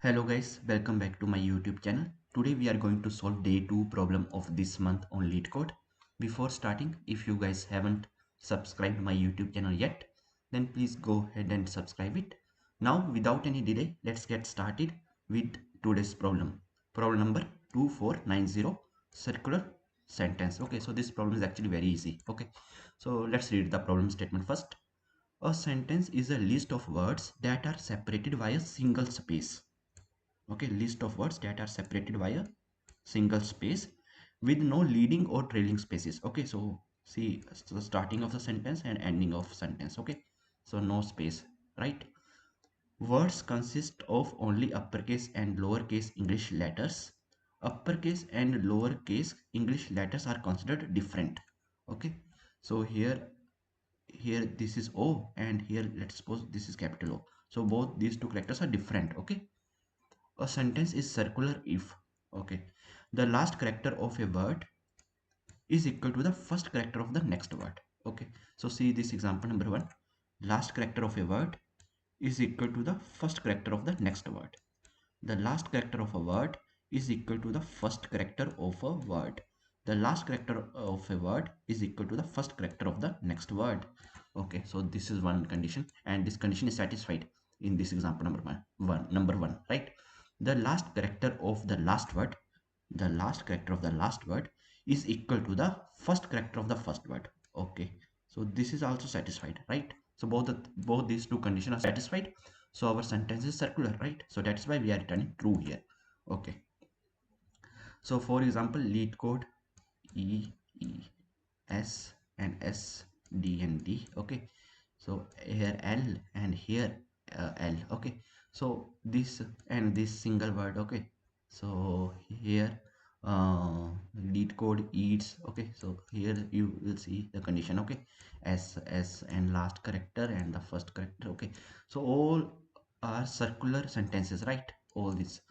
Hello guys, welcome back to my YouTube channel. Today we are going to solve day 2 problem of this month on Leetcode. Before starting, if you guys haven't subscribed my YouTube channel yet, then please go ahead and subscribe it. Now without any delay, let's get started with today's problem. Problem number 2490, circular sentence. Okay, so this problem is actually very easy. Okay, so let's read the problem statement first. A sentence is a list of words that are separated by a single space. Okay, list of words that are separated by a single space with no leading or trailing spaces. Okay, so see the starting of the sentence and ending of sentence. Okay, so no space, right? Words consist of only uppercase and lowercase English letters. Uppercase and lowercase English letters are considered different. Okay, so here this is O, and here let's suppose this is capital O, so both these two characters are different. Okay, a sentence is circular if, okay, the last character of a word is equal to the first character of the next word. Okay, so see this example number 1. Last character of a word is equal to the first character of the next word. The last character of a word is equal to the first character of a word. The last character of a word is equal to the first character of the next word. Okay, so this is one condition, and this condition is satisfied in this example number one, right? The last character of the last word, the last character of the last word is equal to the first character of the first word. Okay, so this is also satisfied, right? So both these two conditions are satisfied, so our sentence is circular, right? So that's why we are returning true here. Okay, so for example, lead code E, E, S and S, D and D. Okay, so here L and here L. Okay, so this and this single word. Okay, so here lead code eats. Okay, so here you will see the condition. Okay, S and last character and the first character. Okay, so all are circular sentences, right? All this,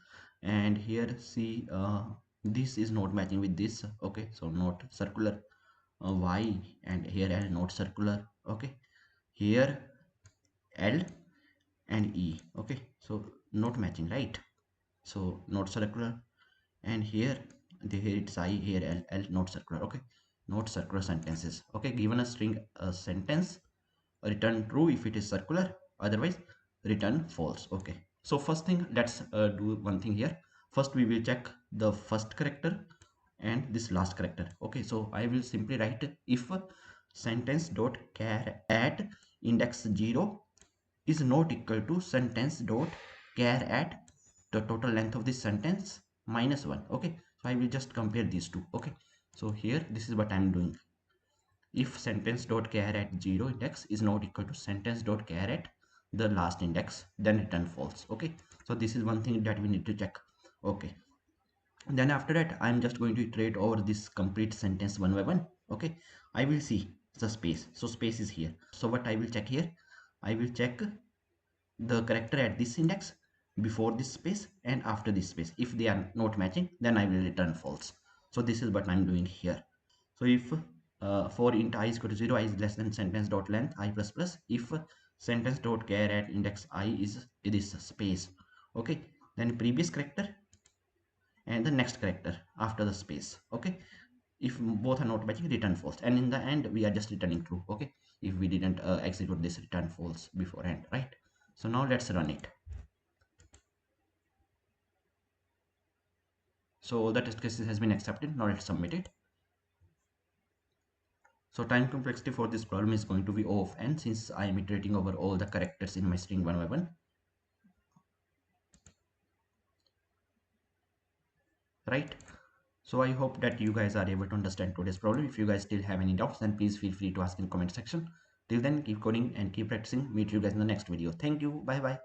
and here see this is not matching with this. Okay, so not circular. Y and here L not circular. Okay, here L and E. Okay, so not matching, right? So not circular, and here it's I, here L not circular. Okay, not circular sentences. Okay, given a string, a sentence, return true if it is circular, otherwise return false. Okay, so first thing, let's do one thing here. First we will check the first character and this last character. Okay, so I will simply write if sentence dot char at index 0 is not equal to sentence dot char at the total length of this sentence minus 1. Okay, so I will just compare these two. Okay, so here this is what I'm doing. If sentence dot char at 0 index is not equal to sentence dot char at the last index, then return false. Okay, so this is one thing that we need to check. Okay, then after that I'm just going to iterate over this complete sentence one by one. Okay, I will see the space, so space is here. So what I will check here, I will check the character at this index, before this space and after this space. If they are not matching, then I will return false. So this is what I'm doing here. So if for int I is equal to 0, I is less than sentence dot length I plus plus, if sentence dot char at index I is this space. Okay, then previous character and the next character after the space. Okay, if both are not matching, return false, and in the end we are just returning true. Okay, if we didn't execute this return false beforehand, right? So now let's run it. So the test cases has been accepted. Now let's submit it. So time complexity for this problem is going to be O of n, since I am iterating over all the characters in my string one by one, right? So I hope that you guys are able to understand today's problem. If you guys still have any doubts, then please feel free to ask in comment section. Till then, keep coding and keep practicing. Meet you guys in the next video. Thank you. Bye bye.